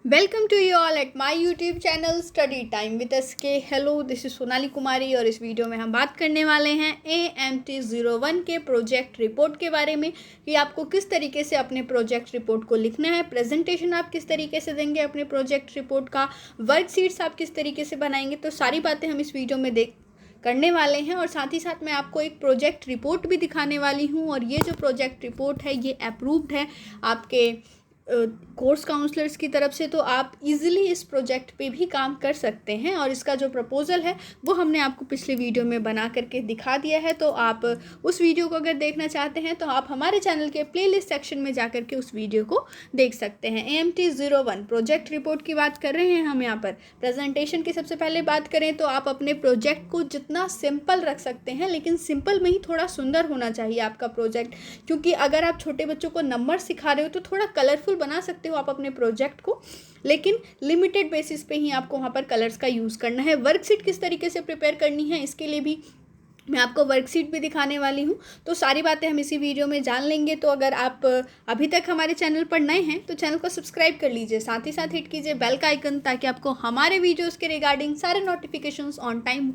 Welcome to you all at my YouTube channel study time with SK. Hello, this is Sonali Kumari और इस video में हम बात करने वाले हैं AMT01 के प्रोजेक्ट रिपोर्ट के बारे में कि आपको किस तरीके से अपने प्रोजेक्ट रिपोर्ट को लिखना है, प्रेजेंटेशन आप किस तरीके से देंगे अपने प्रोजेक्ट रिपोर्ट का, वर्कशीट्स आप किस तरीके से बनाएंगे। तो सारी बातें हम इस वीडियो में करने वाले हैं और साथ ही साथ मैं आपको एक प्रोजेक्ट रिपोर्ट भी दिखाने वाली हूँ। और ये जो प्रोजेक्ट रिपोर्ट है ये अप्रूव्ड है आपके कोर्स काउंसलर्स की तरफ से, तो आप इजीली इस प्रोजेक्ट पे भी काम कर सकते हैं। और इसका जो प्रपोजल है वो हमने आपको पिछले वीडियो में बना करके दिखा दिया है, तो आप उस वीडियो को अगर देखना चाहते हैं तो आप हमारे चैनल के प्लेलिस्ट सेक्शन में जा करके उस वीडियो को देख सकते हैं। AMT01 प्रोजेक्ट रिपोर्ट की बात कर रहे हैं हम यहाँ पर। प्रेजेंटेशन की सबसे पहले बात करें तो आप अपने प्रोजेक्ट को जितना सिंपल रख सकते हैं, लेकिन सिंपल में ही थोड़ा सुंदर होना चाहिए आपका प्रोजेक्ट, क्योंकि अगर आप छोटे बच्चों को नंबर सिखा रहे हो तो थोड़ा कलरफुल बना सकते हो आप अपने प्रोजेक्ट को, लेकिन लिमिटेड बेसिस पे ही आपको वहाँ पर कलर्स का यूज़ करना है। वर्कशीट किस तरीके से प्रिपेयर करनी है इसके लिए भी मैं आपको वर्कशीट भी दिखाने वाली हूँ, तो सारी बातें हम इसी वीडियो में जान लेंगे। तो अगर आप अभी तक हमारे चैनल पर नए हैं तो चैनल को सब्सक्राइब कर लीजिए, साथ ही साथ हिट कीजिए बेल का आइकन ताकि आपको हमारे वीडियोस के रिगार्डिंग सारे नोटिफिकेशंस ऑन टाइम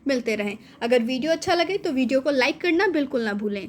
मिलते रहें। अगर वीडियो अच्छा लगे तो वीडियो को लाइक करना बिल्कुल ना भूलें।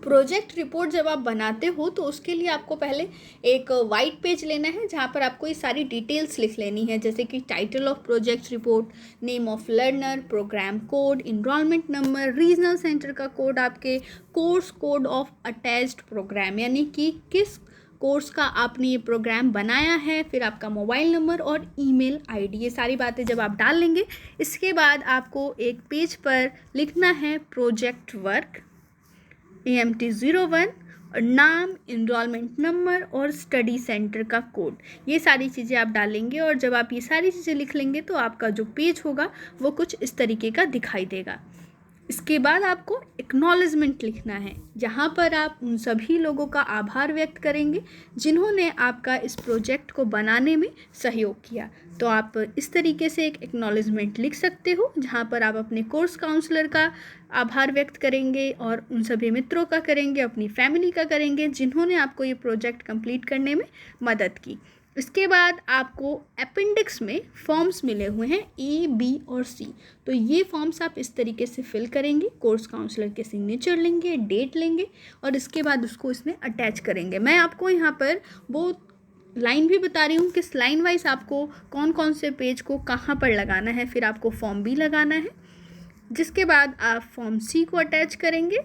प्रोजेक्ट रिपोर्ट जब आप बनाते हो तो उसके लिए आपको पहले एक वाइट पेज लेना है जहाँ पर आपको ये सारी डिटेल्स लिख लेनी है, जैसे कि title of project report, name of learner, programme code, enrolment number, regional centre का कोड, आपके course code of attached programme, यानी कि किस कोर्स का आपने ये प्रोग्राम बनाया है, फिर आपका मोबाइल नंबर और ईमेल आईडी। ये सारी बातें जब आप डाल लेंगे इसके बाद आपको एक पेज पर लिखना है प्रोजेक्ट वर्क AMT01 और नाम, इनरोलमेंट नंबर और स्टडी सेंटर का कोड। ये सारी चीज़ें आप डालेंगे और जब आप ये सारी चीज़ें लिख लेंगे तो आपका जो पेज होगा वो कुछ इस तरीके का दिखाई देगा। इसके बाद आपको एक्नॉलेजमेंट लिखना है, जहाँ पर आप उन सभी लोगों का आभार व्यक्त करेंगे जिन्होंने आपका इस प्रोजेक्ट को बनाने में सहयोग किया। तो आप इस तरीके से एक एक्नॉलेजमेंट लिख सकते हो जहाँ पर आप अपने कोर्स काउंसलर का आभार व्यक्त करेंगे और उन सभी मित्रों का करेंगे, अपनी फैमिली का करेंगे जिन्होंने आपको ये प्रोजेक्ट कंप्लीट करने में मदद की। इसके बाद आपको अपेंडिक्स में फॉर्म्स मिले हुए हैं A, B और C। तो ये फॉर्म्स आप इस तरीके से फिल करेंगे, कोर्स काउंसलर के सिग्नेचर लेंगे, डेट लेंगे और इसके बाद उसको इसमें अटैच करेंगे। मैं आपको यहाँ पर वो लाइन भी बता रही हूँ कि लाइन वाइज आपको कौन कौन से पेज को कहाँ पर लगाना है, फिर आपको फॉर्म B लगाना है, जिसके बाद आप फॉर्म C को अटैच करेंगे।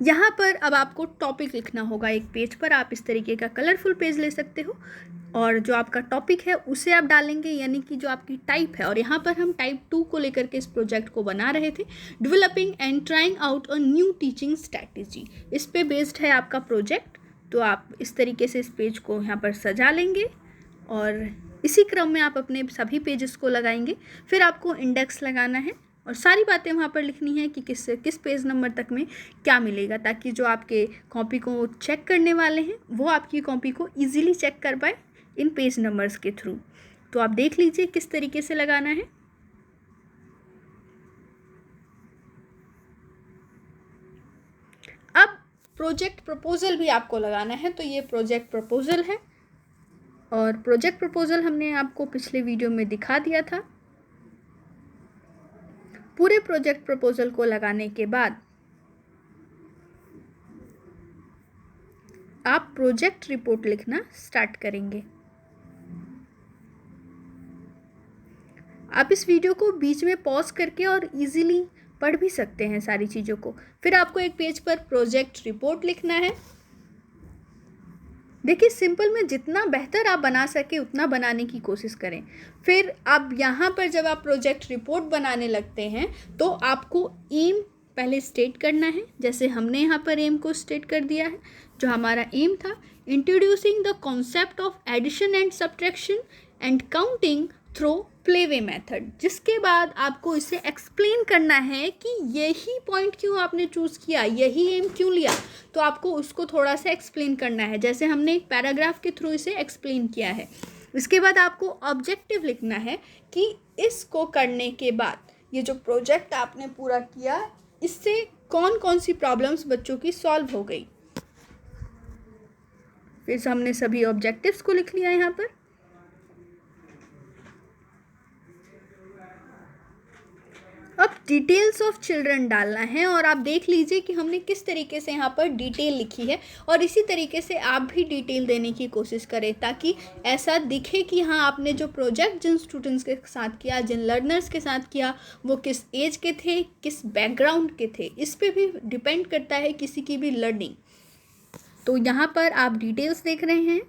यहाँ पर अब आपको टॉपिक लिखना होगा एक पेज पर। आप इस तरीके का कलरफुल पेज ले सकते हो और जो आपका टॉपिक है उसे आप डालेंगे, यानी कि जो आपकी टाइप है। और यहाँ पर हम टाइप 2 को लेकर के इस प्रोजेक्ट को बना रहे थे, developing and trying out a new teaching strategy. इस पे बेस्ड है आपका प्रोजेक्ट। तो आप इस तरीके से इस पेज को यहाँ पर सजा लेंगे और इसी क्रम में आप अपने सभी पेजेस को लगाएंगे। फिर आपको इंडेक्स लगाना है और सारी बातें वहाँ पर लिखनी है कि किस पेज नंबर तक में क्या मिलेगा, ताकि जो आपके कॉपी को चेक करने वाले हैं वो आपकी कॉपी को इजीली चेक कर पाए इन पेज नंबर्स के थ्रू। तो आप देख लीजिए किस तरीके से लगाना है। अब प्रोजेक्ट प्रपोजल भी आपको लगाना है, तो ये प्रोजेक्ट प्रपोजल है और प्रोजेक्ट प्रपोजल हमने आपको पिछले वीडियो में दिखा दिया था। पूरे प्रोजेक्ट प्रपोजल को लगाने के बाद आप प्रोजेक्ट रिपोर्ट लिखना स्टार्ट करेंगे। आप इस वीडियो को बीच में पॉज करके और इजीली पढ़ भी सकते हैं सारी चीज़ों को। फिर आपको एक पेज पर प्रोजेक्ट रिपोर्ट लिखना है। देखिए, सिंपल में जितना बेहतर आप बना सके उतना बनाने की कोशिश करें। फिर अब यहाँ पर जब आप प्रोजेक्ट रिपोर्ट बनाने लगते हैं तो आपको एम पहले स्टेट करना है, जैसे हमने यहाँ पर एम को स्टेट कर दिया है। जो हमारा एम था, introducing the concept of addition and subtraction and counting through playway method. जिसके बाद आपको इसे एक्सप्लेन करना है कि यही पॉइंट क्यों आपने चूज़ किया, यही एम क्यों लिया। तो आपको उसको थोड़ा सा एक्सप्लेन करना है, जैसे हमने एक पैराग्राफ के थ्रू इसे एक्सप्लेन किया है। इसके बाद आपको ऑब्जेक्टिव लिखना है कि इसको करने के बाद ये जो प्रोजेक्ट आपने पूरा किया इससे कौन कौन सी प्रॉब्लम्स बच्चों की सॉल्व हो गई। फिर से हमने सभी ऑब्जेक्टिव्स को लिख लिया यहाँ पर। अब डिटेल्स ऑफ चिल्ड्रन डालना है और आप देख लीजिए कि हमने किस तरीके से यहाँ पर डिटेल लिखी है, और इसी तरीके से आप भी डिटेल देने की कोशिश करें ताकि ऐसा दिखे कि हाँ आपने जो प्रोजेक्ट जिन स्टूडेंट्स के साथ किया, जिन लर्नर्स के साथ किया, वो किस एज के थे, किस बैकग्राउंड के थे। इस पर भी डिपेंड करता है किसी की भी लर्निंग। तो यहाँ पर आप डिटेल्स देख रहे हैं,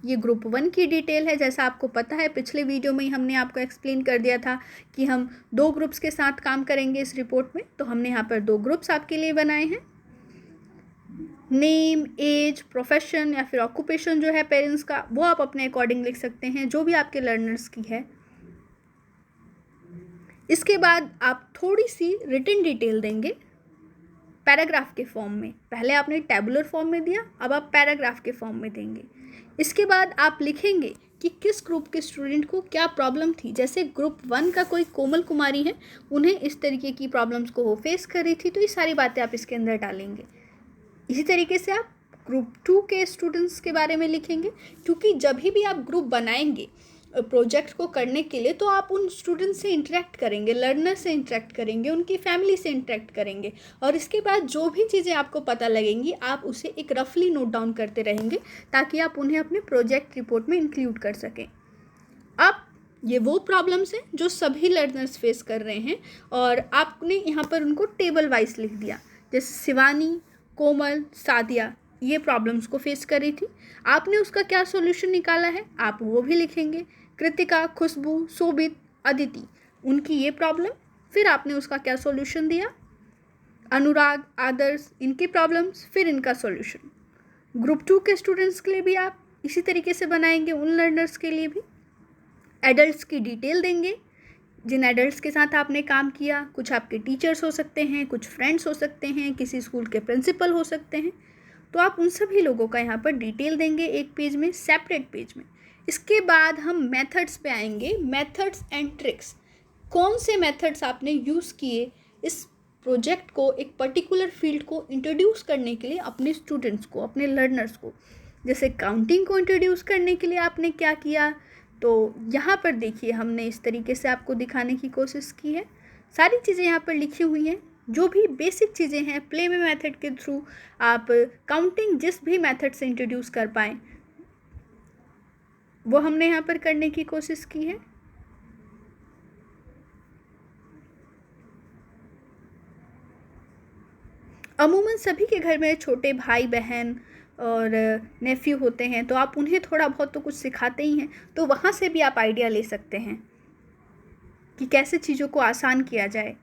ये ग्रुप 1 की डिटेल है। जैसा आपको पता है पिछले वीडियो में ही हमने आपको एक्सप्लेन कर दिया था कि हम 2 ग्रुप्स के साथ काम करेंगे इस रिपोर्ट में। तो हमने यहाँ पर 2 ग्रुप्स आपके लिए बनाए हैं। नेम, एज, प्रोफेशन या फिर ऑक्यूपेशन जो है पेरेंट्स का, वो आप अपने अकॉर्डिंग लिख सकते हैं, जो भी आपके लर्नर्स की है। इसके बाद आप थोड़ी सी रिटन डिटेल देंगे पैराग्राफ के फॉर्म में। पहले आपने टैबुलर फॉर्म में दिया, अब आप पैराग्राफ के फॉर्म में देंगे। इसके बाद आप लिखेंगे कि किस ग्रुप के स्टूडेंट को क्या प्रॉब्लम थी। जैसे ग्रुप 1 का कोई कोमल कुमारी है, उन्हें इस तरीके की प्रॉब्लम्स को वो फेस कर रही थी, तो ये सारी बातें आप इसके अंदर डालेंगे। इसी तरीके से आप ग्रुप 2 के स्टूडेंट्स के बारे में लिखेंगे, क्योंकि जब भी आप ग्रुप बनाएंगे प्रोजेक्ट को करने के लिए तो आप उन स्टूडेंट से इंटरेक्ट करेंगे, लर्नर से इंटरेक्ट करेंगे, उनकी फैमिली से इंटरेक्ट करेंगे, और इसके बाद जो भी चीज़ें आपको पता लगेंगी आप उसे एक रफली नोट डाउन करते रहेंगे ताकि आप उन्हें अपने प्रोजेक्ट रिपोर्ट में इंक्लूड कर सकें। अब ये वो प्रॉब्लम्स हैं जो सभी लर्नर्स फेस कर रहे हैं, और आपने यहाँ पर उनको टेबल वाइज लिख दिया। जैसे शिवानी, कोमल, सादिया ये प्रॉब्लम्स को फेस कर रही थी, आपने उसका क्या सॉल्यूशन निकाला है आप वो भी लिखेंगे। कृतिका, खुशबू, शोभित, अदिति, उनकी ये प्रॉब्लम, फिर आपने उसका क्या सॉल्यूशन दिया। अनुराग, आदर्श, इनकी प्रॉब्लम्स, फिर इनका सॉल्यूशन। ग्रुप 2 के स्टूडेंट्स के लिए भी आप इसी तरीके से बनाएंगे, उन लर्नर्स के लिए भी। एडल्ट्स की डिटेल देंगे, जिन एडल्ट्स के साथ आपने काम किया, कुछ आपके टीचर्स हो सकते हैं, कुछ फ्रेंड्स हो सकते हैं, किसी स्कूल के प्रिंसिपल हो सकते हैं, तो आप उन सभी लोगों का यहाँ पर डिटेल देंगे एक पेज में, सेपरेट पेज में। इसके बाद हम मेथड्स पे आएंगे, मेथड्स एंड ट्रिक्स। कौन से मेथड्स आपने यूज़ किए इस प्रोजेक्ट को, एक पर्टिकुलर फील्ड को इंट्रोड्यूस करने के लिए अपने स्टूडेंट्स को, अपने लर्नर्स को। जैसे काउंटिंग को इंट्रोड्यूस करने के लिए आपने क्या किया, तो यहाँ पर देखिए हमने इस तरीके से आपको दिखाने की कोशिश की है। सारी चीज़ें यहाँ पर लिखी हुई हैं, जो भी बेसिक चीज़ें हैं प्ले वे मेथड के थ्रू आप काउंटिंग जिस भी मेथड से इंट्रोड्यूस कर पाएँ वो हमने यहाँ पर करने की कोशिश की है। अमूमन सभी के घर में छोटे भाई बहन और नेफ्यू होते हैं, तो आप उन्हें थोड़ा बहुत तो कुछ सिखाते ही हैं, तो वहाँ से भी आप आइडिया ले सकते हैं कि कैसे चीज़ों को आसान किया जाए।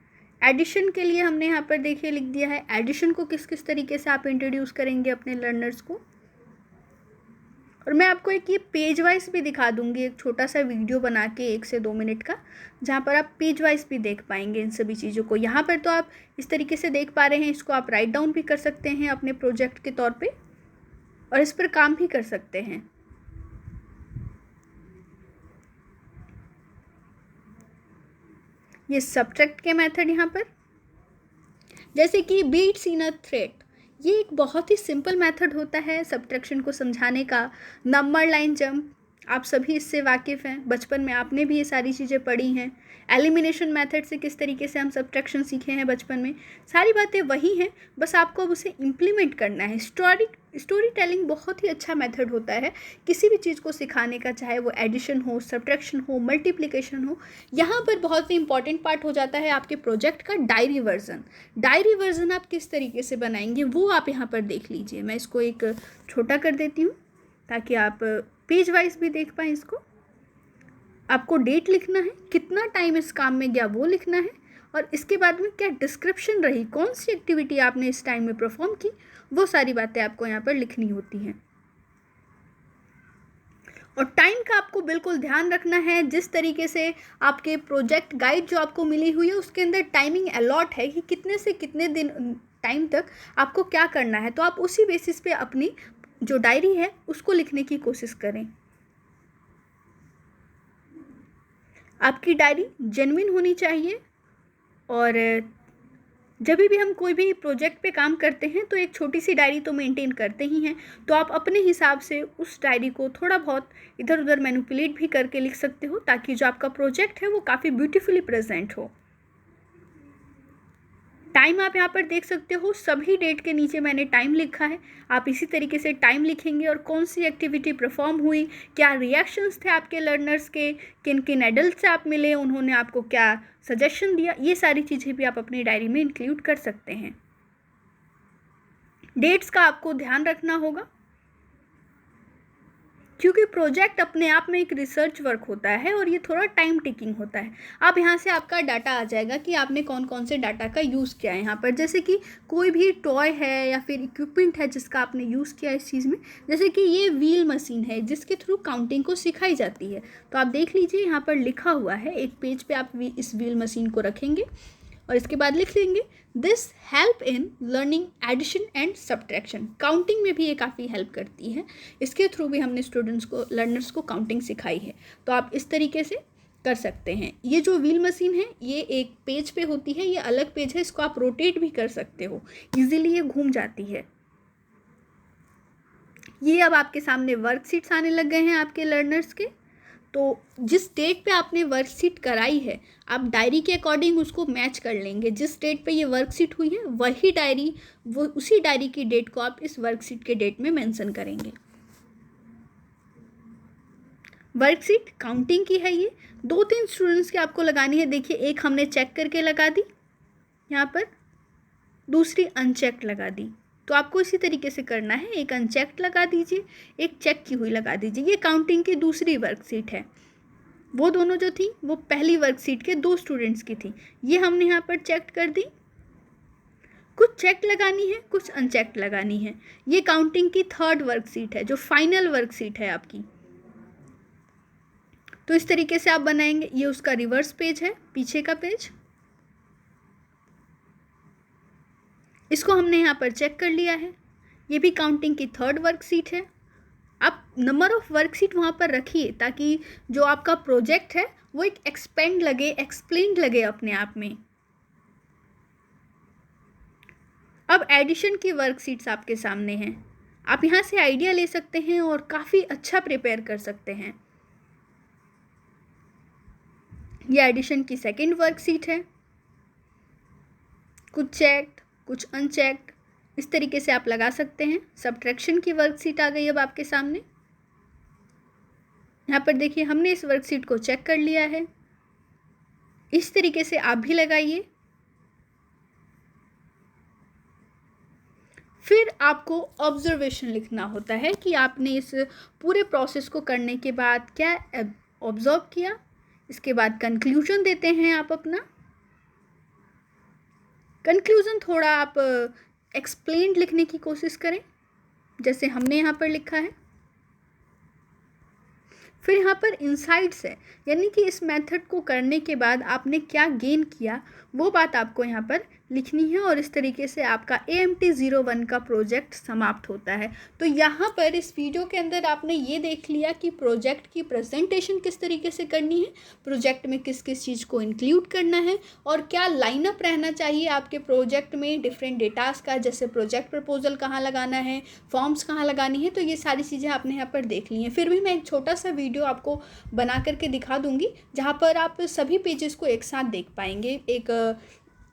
एडिशन के लिए हमने यहाँ पर देखिए लिख दिया है, एडिशन को किस किस तरीके से आप इंट्रोड्यूस करेंगे अपने लर्नर्स को। और मैं आपको एक ये पेज वाइज भी दिखा दूंगी, एक छोटा सा वीडियो बना के 1 से 2 मिनट का, जहाँ पर आप पेज वाइज भी देख पाएंगे इन सभी चीज़ों को। यहाँ पर तो आप इस तरीके से देख पा रहे हैं, इसको आप राइट डाउन भी कर सकते हैं अपने प्रोजेक्ट के तौर पे, और इस पर काम भी कर सकते हैं। ये सब्ट्रैक्ट के मेथड यहाँ पर, जैसे कि बीट्स इन अ थ्रेड, ये एक बहुत ही सिंपल मेथड होता है सब्ट्रैक्शन को समझाने का। नंबर लाइन जंप, आप सभी इससे वाकिफ़ हैं, बचपन में आपने भी ये सारी चीज़ें पढ़ी हैं। एलिमिनेशन मेथड से किस तरीके से हम सब्ट्रैक्शन सीखे हैं बचपन में, सारी बातें वही हैं, बस आपको अब उसे इम्प्लीमेंट करना है। स्टोरी टेलिंग बहुत ही अच्छा मेथड होता है किसी भी चीज़ को सिखाने का, चाहे वो एडिशन हो, सब्ट्रैक्शन हो, मल्टीप्लिकेशन हो। यहाँ पर बहुत ही इंपॉर्टेंट पार्ट हो जाता है आपके प्रोजेक्ट का डायरी वर्जन। डायरी वर्जन आप किस तरीके से बनाएंगे वो आप यहाँ पर देख लीजिए। मैं इसको एक छोटा कर देती हूँ ताकि आप पेज वाइज भी देख पाएँ इसको। आपको डेट लिखना है, कितना टाइम इस काम में गया वो लिखना है, और इसके बाद में क्या डिस्क्रिप्शन रही, कौन सी एक्टिविटी आपने इस टाइम में परफॉर्म की, वो सारी बातें आपको यहाँ पर लिखनी होती हैं। और टाइम का आपको बिल्कुल ध्यान रखना है। जिस तरीके से आपके प्रोजेक्ट गाइड जो आपको मिली हुई है उसके अंदर टाइमिंग अलॉट है कि कितने से कितने दिन टाइम तक आपको क्या करना है, तो आप उसी बेसिस पे अपनी जो डायरी है उसको लिखने की कोशिश करें। आपकी डायरी जेन्युइन होनी चाहिए और जब भी हम कोई भी प्रोजेक्ट पे काम करते हैं तो एक छोटी सी डायरी तो मेंटेन करते ही हैं, तो आप अपने हिसाब से उस डायरी को थोड़ा बहुत इधर उधर मैनिपुलेट भी करके लिख सकते हो, ताकि जो आपका प्रोजेक्ट है वो काफ़ी ब्यूटीफुली प्रेजेंट हो। टाइम आप यहाँ पर देख सकते हो, सभी डेट के नीचे मैंने टाइम लिखा है। आप इसी तरीके से टाइम लिखेंगे और कौन सी एक्टिविटी परफॉर्म हुई, क्या रिएक्शंस थे आपके लर्नर्स के, किन किन एडल्ट से आप मिले, उन्होंने आपको क्या सजेशन दिया, ये सारी चीज़ें भी आप अपनी डायरी में इंक्लूड कर सकते हैं। डेट्स का आपको ध्यान रखना होगा, क्योंकि प्रोजेक्ट अपने आप में एक रिसर्च वर्क होता है और ये थोड़ा टाइम टेकिंग होता है। अब यहाँ से आपका डाटा आ जाएगा कि आपने कौन कौन से डाटा का यूज़ किया है यहाँ पर, जैसे कि कोई भी टॉय है या फिर इक्विपमेंट है जिसका आपने यूज़ किया इस चीज़ में। जैसे कि ये व्हील मशीन है जिसके थ्रू काउंटिंग को सिखाई जाती है, तो आप देख लीजिए यहाँ पर लिखा हुआ है, एक पेज पे आप इस व्हील मशीन को रखेंगे और इसके बाद लिख लेंगे this help in learning addition and subtraction. Counting में भी ये काफ़ी हेल्प करती है, इसके थ्रू भी हमने स्टूडेंट्स को, लर्नर्स को काउंटिंग सिखाई है। तो आप इस तरीके से कर सकते हैं। ये जो व्हील मशीन है ये एक पेज पे होती है, ये अलग पेज है, इसको आप रोटेट भी कर सकते हो, इजीली ये घूम जाती है। ये अब आपके सामने वर्कशीट्स आने लग गए हैं आपके लर्नर्स के। तो जिस डेट पे आपने वर्कशीट कराई है, आप डायरी के अकॉर्डिंग उसको मैच कर लेंगे। जिस डेट पे ये वर्कशीट हुई है वही डायरी, वो उसी डायरी की डेट को आप इस वर्कशीट के डेट में मेंशन करेंगे। वर्कशीट काउंटिंग की है, ये 2-3 स्टूडेंट्स की आपको लगानी है। देखिए, एक हमने चेक करके लगा दी यहाँ पर, दूसरी अनचेक्ड लगा दी। तो आपको इसी तरीके से करना है, एक अनचेक्ड लगा दीजिए, एक चेक की हुई लगा दीजिए। ये काउंटिंग की दूसरी वर्कशीट है, वो दोनों जो थी वो पहली वर्कशीट के 2 स्टूडेंट्स की थी, ये हमने यहाँ पर चेक कर दी। कुछ चेक लगानी है, कुछ अनचेक्ड लगानी है। ये काउंटिंग की 3rd वर्कशीट है, जो फाइनल वर्कशीट है आपकी। तो इस तरीके से आप बनाएंगे। ये उसका रिवर्स पेज है, पीछे का पेज। इसको हमने यहाँ पर चेक कर लिया है। ये भी काउंटिंग की 3rd वर्कशीट है। आप नंबर ऑफ वर्कशीट वहाँ पर रखिए ताकि जो आपका प्रोजेक्ट है वो एक एक्सपेंड लगे, एक्सप्लेन्ड लगे अपने आप में। अब एडिशन की वर्कशीट्स आपके सामने हैं, आप यहाँ से आइडिया ले सकते हैं और काफ़ी अच्छा प्रिपेयर कर सकते हैं। ये एडिशन की 2nd वर्कशीट है, कुछ चेक्ड कुछ अनचेक्ड, इस तरीके से आप लगा सकते हैं। सब्ट्रैक्शन की वर्कशीट आ गई अब आपके सामने। यहाँ पर देखिए, हमने इस वर्कशीट को चेक कर लिया है, इस तरीके से आप भी लगाइए। फिर आपको ऑब्जर्वेशन लिखना होता है कि आपने इस पूरे प्रोसेस को करने के बाद क्या ऑब्जर्व किया। इसके बाद कंक्लूजन देते हैं आप अपना। कंक्लूजन थोड़ा आप एक्सप्लेन्ड लिखने की कोशिश करें, जैसे हमने यहाँ पर लिखा है। फिर यहाँ पर इनसाइट्स है, यानी कि इस मेथड को करने के बाद आपने क्या गेन किया, वो बात आपको यहाँ पर लिखनी है। और इस तरीके से आपका AMT01 का प्रोजेक्ट समाप्त होता है। तो यहाँ पर इस वीडियो के अंदर आपने ये देख लिया कि प्रोजेक्ट की प्रेजेंटेशन किस तरीके से करनी है, प्रोजेक्ट में किस किस चीज़ को इंक्लूड करना है और क्या लाइनअप रहना चाहिए आपके प्रोजेक्ट में डिफरेंट डेटास का, जैसे प्रोजेक्ट प्रपोजल कहाँ लगाना है, फॉर्म्स कहाँ लगानी है। तो ये सारी चीज़ें आपने यहाँ पर देख ली हैं। फिर भी मैं एक छोटा सा वीडियो आपको बना करके दिखा दूंगी जहाँ पर आप सभी पेजेस को एक साथ देख पाएंगे एक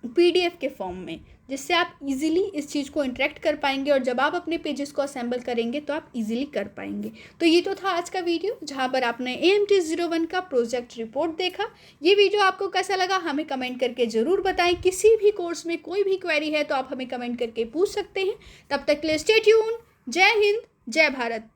PDF के फॉर्म में, जिससे आप इजीली इस चीज़ को इंटरेक्ट कर पाएंगे और जब आप अपने पेजेस को असेंबल करेंगे तो आप इजीली कर पाएंगे। तो ये तो था आज का वीडियो जहाँ पर आपने AMT01 का प्रोजेक्ट रिपोर्ट देखा। ये वीडियो आपको कैसा लगा हमें कमेंट करके ज़रूर बताएं। किसी भी कोर्स में कोई भी क्वेरी है तो आप हमें कमेंट करके पूछ सकते हैं। तब तक के लिए स्टे ट्यून। जय हिंद, जय भारत।